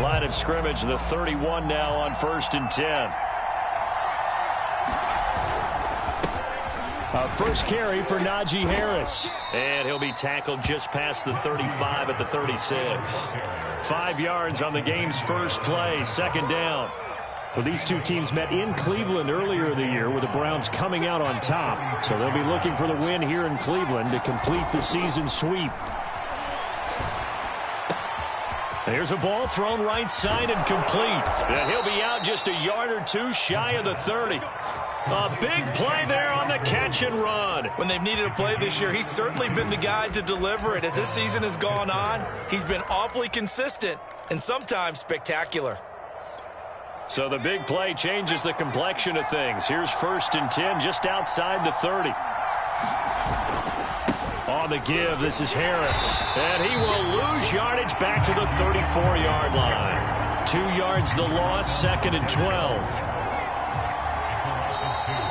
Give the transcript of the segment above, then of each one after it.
Line of scrimmage, the 31 now on 1st and 10. First carry for Najee Harris. And he'll be tackled just past the 35 at the 36. 5 yards on the game's first play, 2nd down. Well, these two teams met in Cleveland earlier in the year with the Browns coming out on top. So they'll be looking for the win here in Cleveland to complete the season sweep. There's a ball thrown right side and complete. And he'll be out just a yard or two shy of the 30. A big play there on the catch and run. When they've needed a play this year, he's certainly been the guy to deliver it. As this season has gone on, he's been awfully consistent and sometimes spectacular. So the big play changes the complexion of things. Here's 1st and 10 just outside the 30. On the give, this is Harris. And he will lose yardage back to the 34-yard line. 2 yards the loss, 2nd and 12.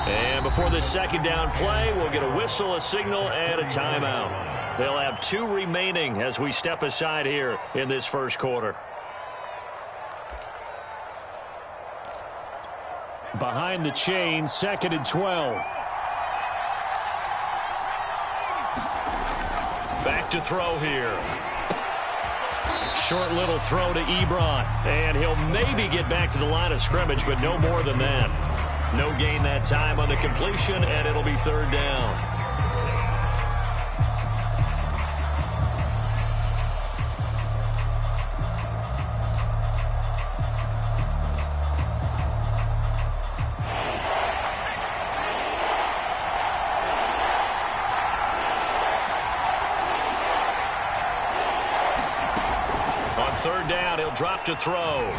And before this 2nd down play, we'll get a whistle, a signal, and a timeout. They'll have 2 remaining as we step aside here in this first quarter. Behind the chain, 2nd and 12. Back to throw here. Short little throw to Ebron. And he'll maybe get back to the line of scrimmage, but no more than that. No gain that time on the completion, and it'll be 3rd down. On 3rd down, he'll drop to throw.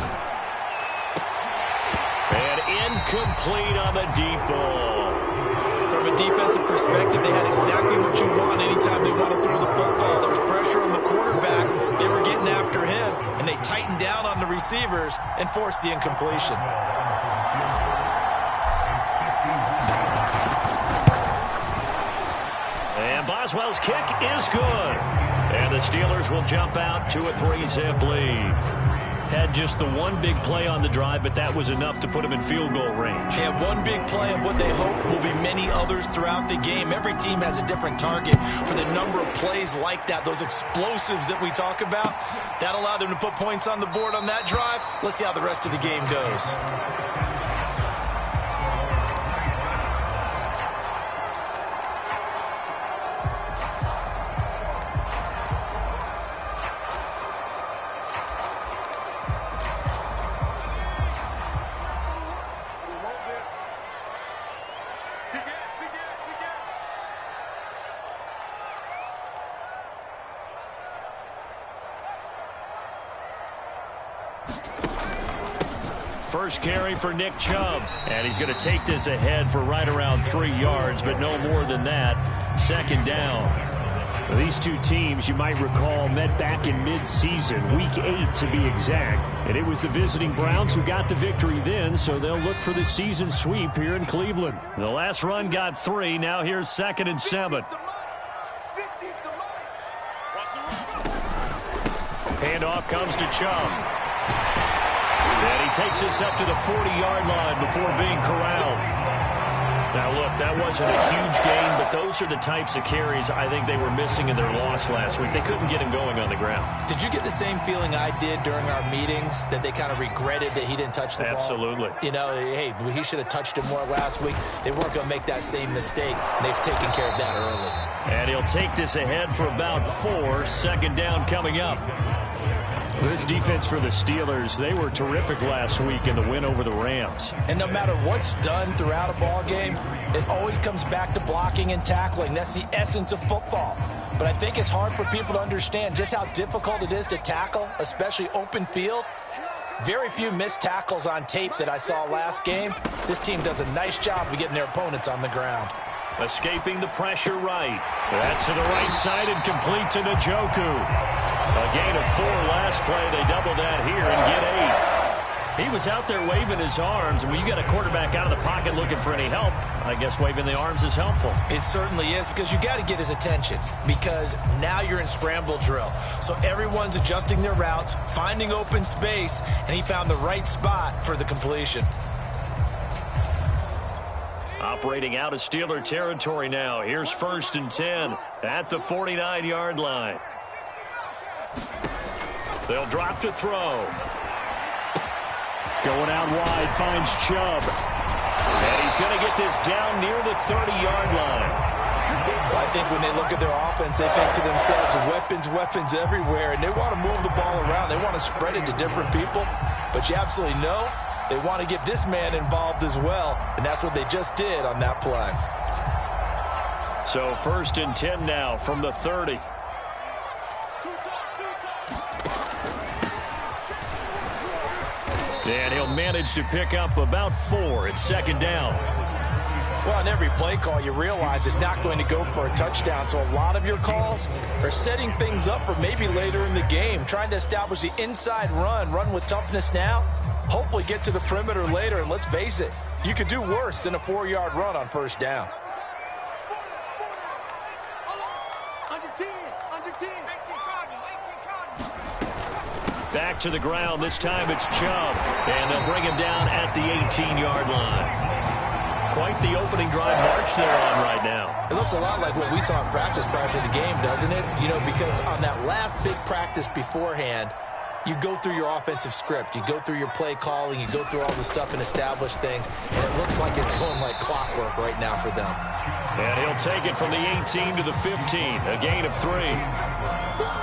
And incomplete on the deep ball. From a defensive perspective, they had exactly what you want anytime they want to throw the football. There was pressure on the quarterback. They were getting after him, and they tightened down on the receivers and forced the incompletion. And Boswell's kick is good. And the Steelers will jump out to a 3-zip lead. Had just the one big play on the drive, but that was enough to put them in field goal range. Yeah, one big play of what they hope will be many others throughout the game. Every team has a different target for the number of plays like that, those explosives that we talk about. That allowed them to put points on the board on that drive. Let's see how the rest of the game goes. First carry for Nick Chubb. And he's going to take this ahead for right around 3 yards, but no more than that. 2nd down. Now, these two teams, you might recall, met back in mid-season, week 8 to be exact. And it was the visiting Browns who got the victory then, so they'll look for the season sweep here in Cleveland. The last run got 3. Now here's 2nd and 7. Handoff comes to Chubb. And he takes this up to the 40-yard line before being corralled. Now, look, that wasn't a huge gain, but those are the types of carries I think they were missing in their loss last week. They couldn't get him going on the ground. Did you get the same feeling I did during our meetings, that they kind of regretted that he didn't touch the ball? Absolutely. You know, hey, he should have touched it more last week. They weren't going to make that same mistake, and they've taken care of that early. And he'll take this ahead for about 4. 2nd down coming up. This defense for the Steelers, they were terrific last week in the win over the Rams. And no matter what's done throughout a ball game, it always comes back to blocking and tackling. That's the essence of football. But I think it's hard for people to understand just how difficult it is to tackle, especially open field. Very few missed tackles on tape that I saw last game. This team does a nice job of getting their opponents on the ground. Escaping the pressure right. That's to the right side and complete to Njoku. A gain of 4 last play. They double that here and get He was out there waving his arms, and when you got a quarterback out of the pocket looking for any help, I guess waving the arms is helpful. It certainly is, because you got to get his attention, because now you're in scramble drill. So everyone's adjusting their routes, finding open space, and he found the right spot for the completion. Operating out of Steeler territory now. Here's 1st and 10 at the 49-yard line. They'll drop to throw. Going out wide, finds Chubb. And he's going to get this down near the 30-yard line. Well, I think when they look at their offense, they think to themselves, weapons everywhere, and they want to move the ball around. They want to spread it to different people, but you absolutely know they want to get this man involved as well, and that's what they just did on that play. So 1st and 10 now from the 30. And he'll manage to pick up about 4 at 2nd down. Well, on every play call, you realize it's not going to go for a touchdown. So a lot of your calls are setting things up for maybe later in the game, trying to establish the inside run with toughness now, hopefully get to the perimeter later. And let's face it, you could do worse than a 4-yard run on 1st down. Back to the ground. This time it's Chubb. And they'll bring him down at the 18-yard line. Quite the opening drive march they're on right now. It looks a lot like what we saw in practice prior to the game, doesn't it? You know, because on that last big practice beforehand, you go through your offensive script. You go through your play calling. You go through all the stuff and establish things. And it looks like it's going like clockwork right now for them. And he'll take it from the 18 to the 15. A gain of 3.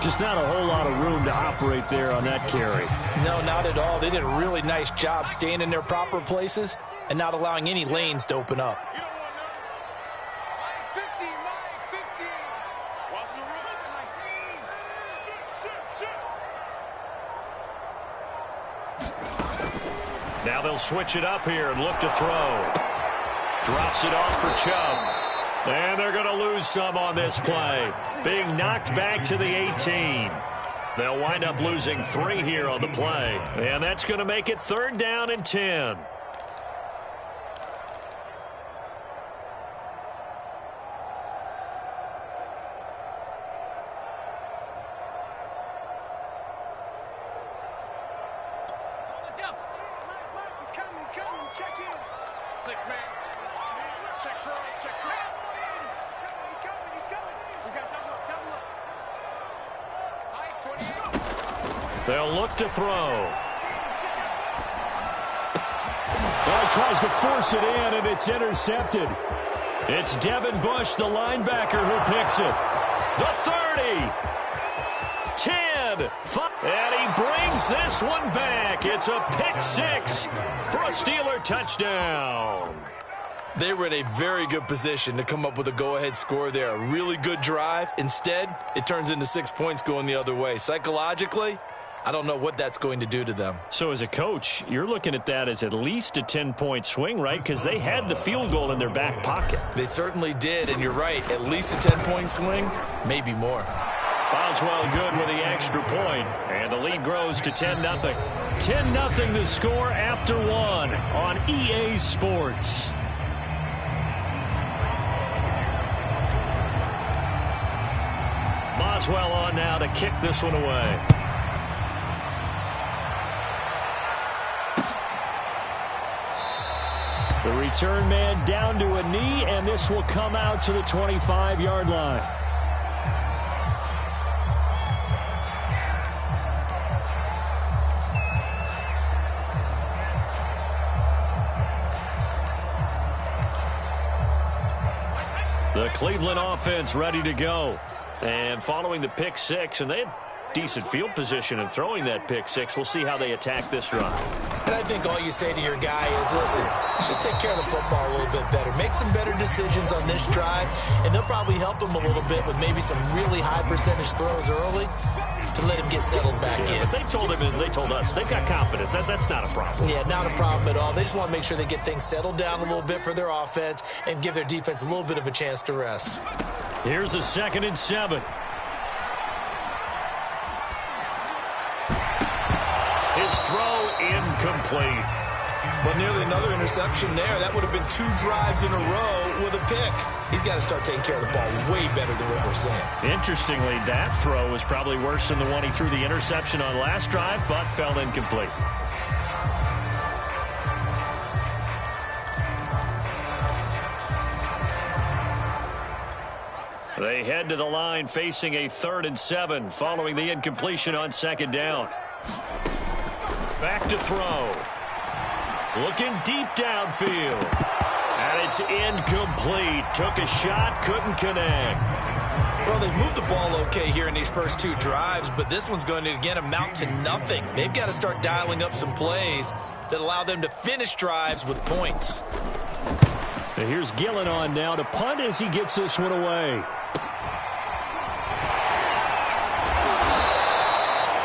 Just not a whole lot of room to operate there on that carry. No, not at all. They did a really nice job staying in their proper places and not allowing any lanes to open up. Now they'll switch it up here and look to throw. Drops it off for Chubb. And they're going to lose some on this play. Being knocked back to the 18. They'll wind up losing 3 here on the play. And that's going to make it 3rd down and 10. He's coming. Check in. 6-man. Check girls. Check girls. He's coming. We got double up. High 28. They'll look to throw. Well, he tries to force it in, and it's intercepted. It's Devin Bush, the linebacker, who picks it. The 30. 10. 5. And he brings this one back. It's a pick 6 for a Steeler touchdown. They were in a very good position to come up with a go-ahead score there. A really good drive. Instead, it turns into 6 points going the other way. Psychologically, I don't know what that's going to do to them. So as a coach, you're looking at that as at least a 10-point swing, right? Because they had the field goal in their back pocket. They certainly did, and you're right. At least a 10-point swing, maybe more. Boswell good with the extra point, and the lead grows to 10-0. 10-0 the score after 1 on EA Sports. Boswell on now to kick this one away. The return man down to a knee, and this will come out to the 25-yard line. The Cleveland offense ready to go. And following the pick 6, and they had decent field position in throwing that pick 6. We'll see how they attack this drive. And I think all you say to your guy is, listen, let's just take care of the football a little bit better. Make some better decisions on this drive, and they'll probably help him a little bit with maybe some really high percentage throws early to let him get settled back in. But they told him and they told us they've got confidence. That's not a problem. Yeah, not a problem at all. They just want to make sure they get things settled down a little bit for their offense and give their defense a little bit of a chance to rest. Here's a 2nd and 7. His throw incomplete. Well, nearly another interception there. That would have been 2 drives in a row with a pick. He's got to start taking care of the ball way better than what we're seeing. Interestingly, that throw was probably worse than the one he threw the interception on last drive, but fell incomplete. They head to the line facing a 3rd and 7 following the incompletion on 2nd down. Back to throw. Looking deep downfield. And it's incomplete. Took a shot, couldn't connect. Well, they've moved the ball okay here in these first 2 drives, but this one's going to, again, amount to nothing. They've got to start dialing up some plays that allow them to finish drives with points. And here's Gillen on now to punt as he gets this one away.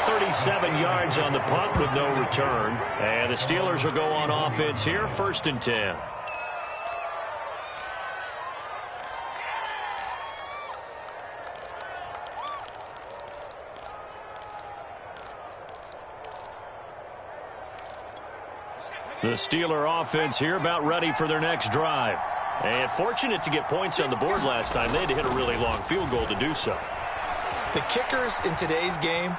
37 yards on the punt with no return. And the Steelers will go on offense here, 1st and 10. The Steeler offense here about ready for their next drive. And fortunate to get points on the board last time. They had to hit a really long field goal to do so. The kickers in today's game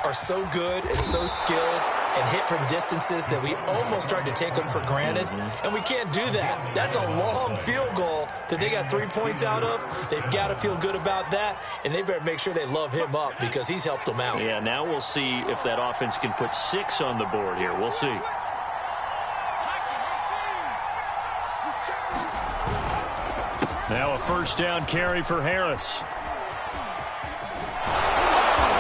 are so good and so skilled and hit from distances that we almost start to take them for granted. And we can't do that. That's a long field goal that they got 3 points out of. They've got to feel good about that, and they better make sure they love him up because he's helped them out. Yeah, now we'll see if that offense can put 6 on the board here. We'll see. Now a 1st down carry for Harris.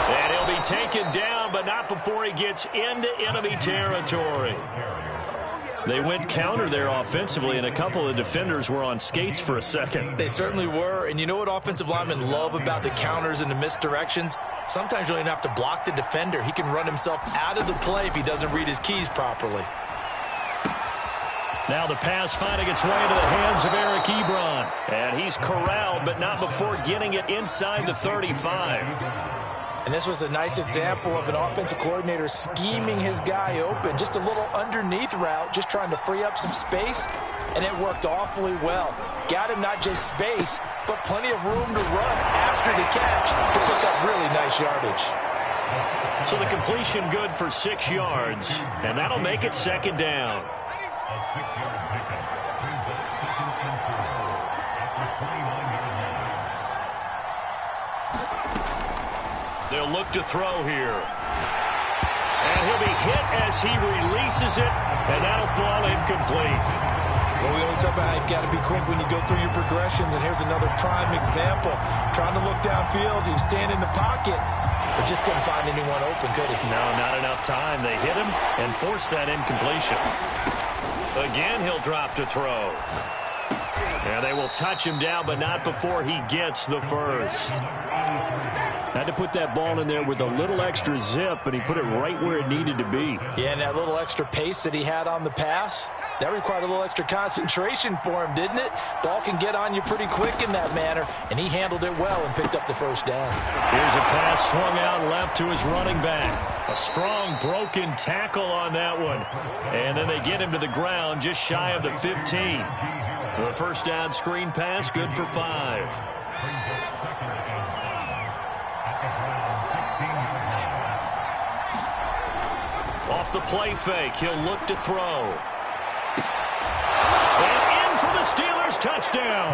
And he'll be taken down, but not before he gets into enemy territory. They went counter there offensively, and a couple of defenders were on skates for a second. They certainly were, and you know what offensive linemen love about the counters and the misdirections? Sometimes you don't even have to block the defender. He can run himself out of the play if he doesn't read his keys properly. Now the pass finding its way into the hands of Eric Ebron. And he's corralled, but not before getting it inside the 35. And this was a nice example of an offensive coordinator scheming his guy open. Just a little underneath route, just trying to free up some space, and it worked awfully well. Got him not just space, but plenty of room to run after the catch to pick up really nice yardage. So the completion good for 6 yards, and that'll make it 2nd down. They'll look to throw here. And he'll be hit as he releases it, and that'll fall incomplete. Well, we always talk about how you've got to be quick when you go through your progressions, and here's another prime example. Trying to look downfield, he was standing in the pocket, but just couldn't find anyone open, could he? No, not enough time. They hit him and forced that incompletion. Again, he'll drop to throw. And they will touch him down, but not before he gets the 1st. Had to put that ball in there with a little extra zip, and he put it right where it needed to be. Yeah, and that little extra pace that he had on the pass, that required a little extra concentration for him, didn't it? Ball can get on you pretty quick in that manner, and he handled it well and picked up the 1st down. Here's a pass swung out left to his running back. A strong broken tackle on that one. And then they get him to the ground just shy of the 15. The 1st down screen pass, good for 5. Off the play fake, he'll look to throw. And in for the Steelers, touchdown.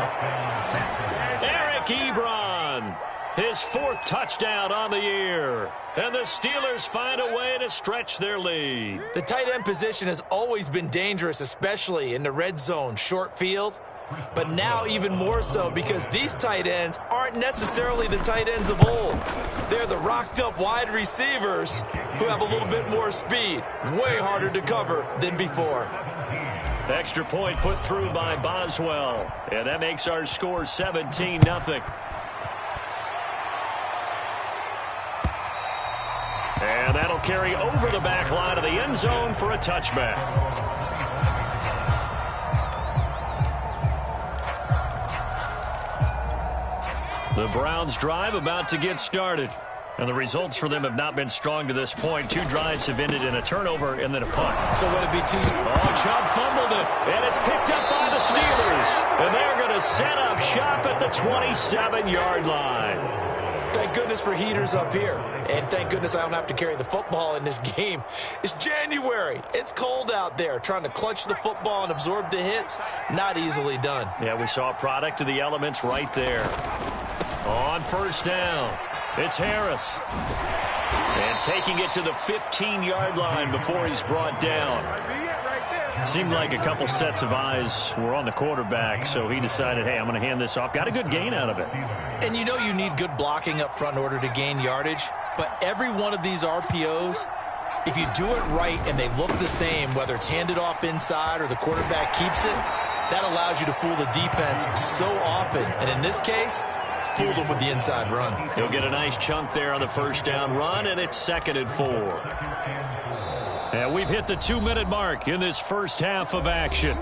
Eric Ebron, his 4th touchdown on the year. And the Steelers find a way to stretch their lead. The tight end position has always been dangerous, especially in the red zone, short field. But now even more so because these tight ends aren't necessarily the tight ends of old. They're the rocked-up wide receivers who have a little bit more speed. Way harder to cover than before. Extra point put through by Boswell. And that makes our score 17-0. And that'll carry over the back line of the end zone for a touchback. The Browns drive about to get started. And the results for them have not been strong to this point. 2 drives have ended in a turnover and then a punt. So would it be too... Chubb fumbled it, and it's picked up by the Steelers. And they're going to set up shop at the 27-yard line. Thank goodness for heaters up here. And thank goodness I don't have to carry the football in this game. It's January. It's cold out there. Trying to clutch the football and absorb the hits, not easily done. Yeah, we saw a product of the elements right there. On first down, it's Harris. And taking it to the 15-yard line before he's brought down. Seemed like a couple sets of eyes were on the quarterback, so he decided, hey, I'm going to hand this off. Got a good gain out of it. And you know you need good blocking up front in order to gain yardage, but every one of these RPOs, if you do it right and they look the same, whether it's handed off inside or the quarterback keeps it, that allows you to fool the defense so often. And in this case, fooled them with the inside run. He'll get a nice chunk there on the first down run, and it's 2nd and 4. And we've hit the 2-minute mark in this first half of action.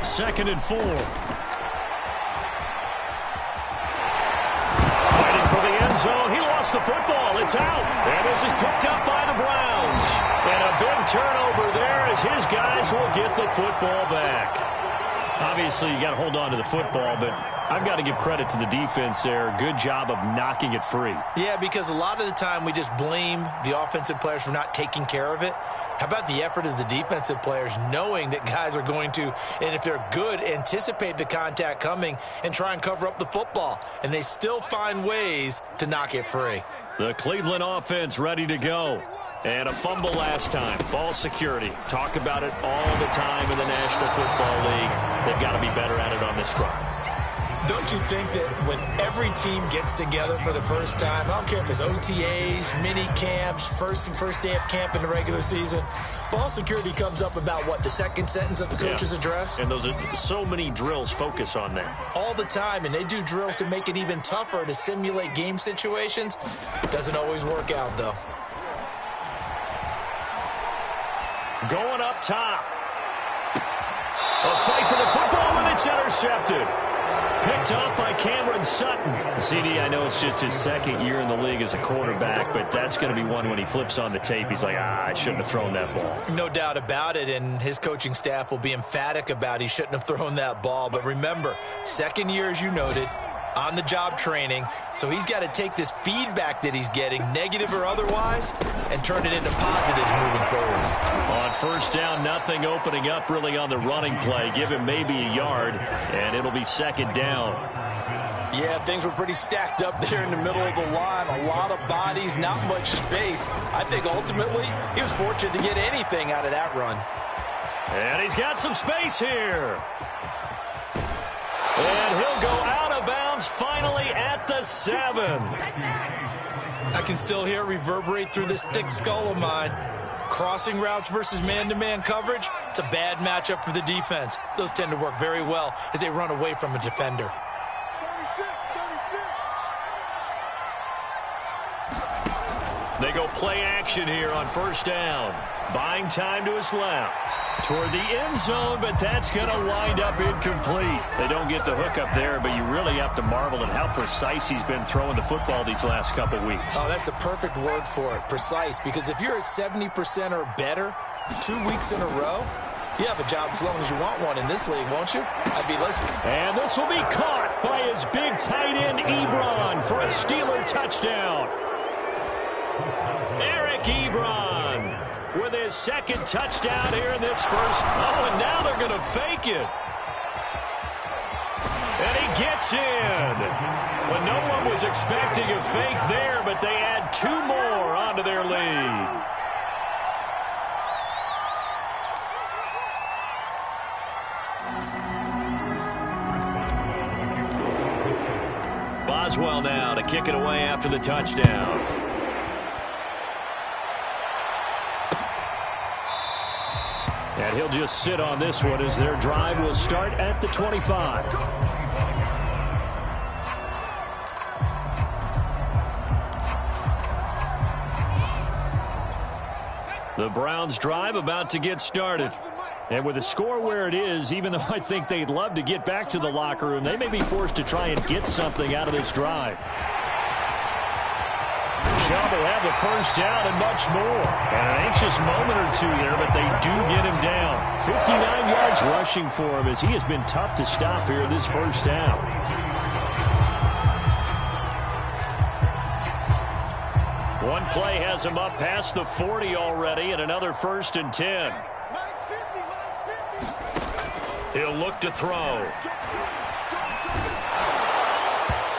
Second and 4. Zone. He lost the football. It's out. And this is picked up by the Browns. And a big turnover there as his guys will get the football back. Obviously, you got to hold on to the football, but I've got to give credit to the defense there. Good job of knocking it free. Yeah, because a lot of the time we just blame the offensive players for not taking care of it. How about the effort of the defensive players knowing that guys are going to, and if they're good, anticipate the contact coming and try and cover up the football. And they still find ways to knock it free. The Cleveland offense ready to go. And a fumble last time. Ball security. Talk about it all the time in the National Football League. They've got to be better at it on this drive. Don't you think that when every team gets together for the first time, I don't care if it's OTAs, mini camps, first day of camp in the regular season, ball security comes up about, what, the second sentence of the coach's address? And those are so many drills focus on that. All the time, and they do drills to make it even tougher to simulate game situations. Doesn't always work out, though. Going up top. A fight for the football, and it's intercepted. Picked up by Cameron Sutton. CD, I know it's just his 2nd year in the league as a quarterback, but that's going to be one when he flips on the tape. He's like, I shouldn't have thrown that ball. No doubt about it, and his coaching staff will be emphatic about he shouldn't have thrown that ball. But remember, 2nd year, as you noted, on-the-job training. So he's got to take this feedback that he's getting, negative or otherwise, and turn it into positives moving forward. On first down, nothing opening up really on the running play. Give him maybe a yard, and it'll be 2nd down. Yeah, things were pretty stacked up there in the middle of the line. A lot of bodies, not much space. I think ultimately he was fortunate to get anything out of that run. And he's got some space here. And he'll go out of bounds finally at the 7. I can still hear it reverberate through this thick skull of mine. Crossing routes versus man-to-man coverage, it's a bad matchup for the defense. Those tend to work very well as they run away from a defender. 36. They go play action here on first down. Buying time to his left. Toward the end zone, but that's going to wind up incomplete. They don't get the hook up there, but you really have to marvel at how precise he's been throwing the football these last couple weeks. Oh, that's the perfect word for it, precise. Because if you're at 70% or better 2 weeks in a row, you have a job as long as you want one in this league, won't you? I'd be listening. And this will be caught by his big tight end, Ebron, for a Steeler touchdown. Eric Ebron with his 2nd touchdown here in this first. Oh, and now they're going to fake it. And he gets in. Well, no one was expecting a fake there, but they add 2 more onto their lead. Boswell now to kick it away after the touchdown. And he'll just sit on this one as their drive will start at the 25. The Browns drive about to get started. And with the score where it is, even though I think they'd love to get back to the locker room, they may be forced to try and get something out of this drive. Chubb will have the first down and much more. And an anxious moment or two there, but they do get him down. 59 yards rushing for him as he has been tough to stop here this first half. One play has him up past the 40 already, and another 1st and 10. He'll look to throw.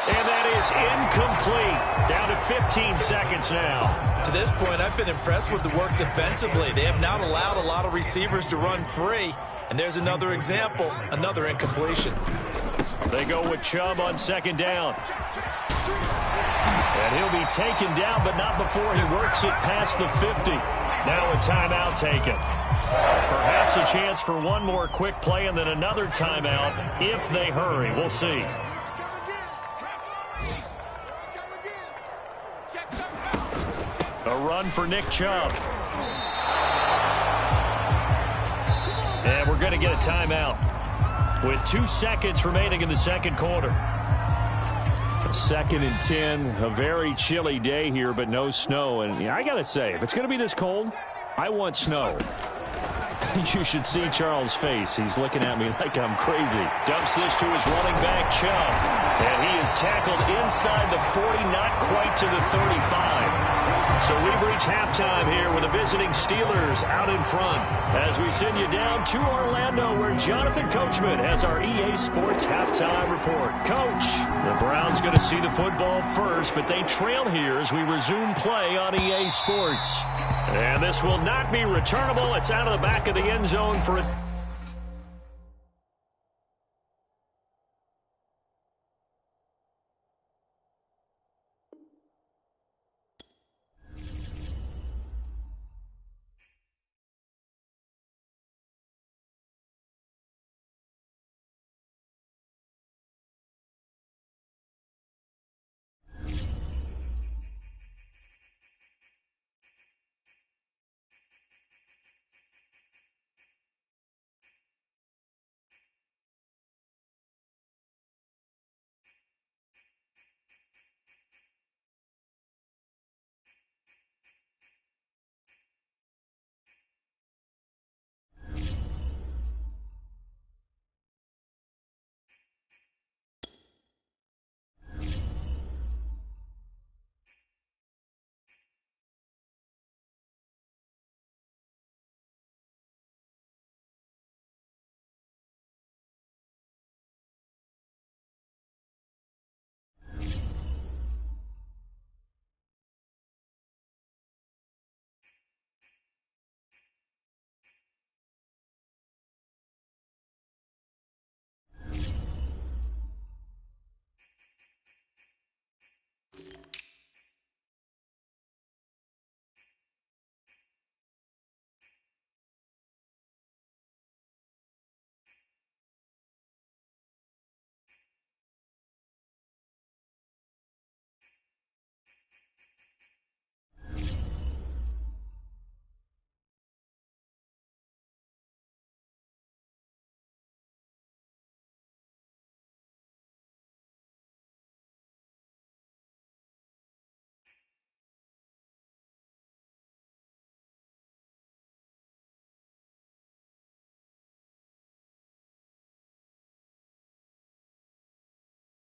And that is incomplete. Down to 15 seconds now. To this point, I've been impressed with the work defensively. They have not allowed a lot of receivers to run free. And there's another example, another incompletion. They go with Chubb on 2nd down. And he'll be taken down, but not before he works it past the 50. Now a timeout taken. Perhaps a chance for one more quick play and then another timeout if they hurry. We'll see. A run for Nick Chubb. And we're going to get a timeout with 2 seconds remaining in the second quarter. 2nd and 10, a very chilly day here, but no snow. And I got to say, if it's going to be this cold, I want snow. You should see Charles' face. He's looking at me like I'm crazy. Dumps this to his running back, Chubb. And he is tackled inside the 40, not quite to the 35. So we've reached halftime here with the visiting Steelers out in front as we send you down to Orlando where Jonathan Coachman has our EA Sports halftime report. Coach, the Browns going to see the football first, but they trail here as we resume play on EA Sports. And this will not be returnable. It's out of the back of the end zone for a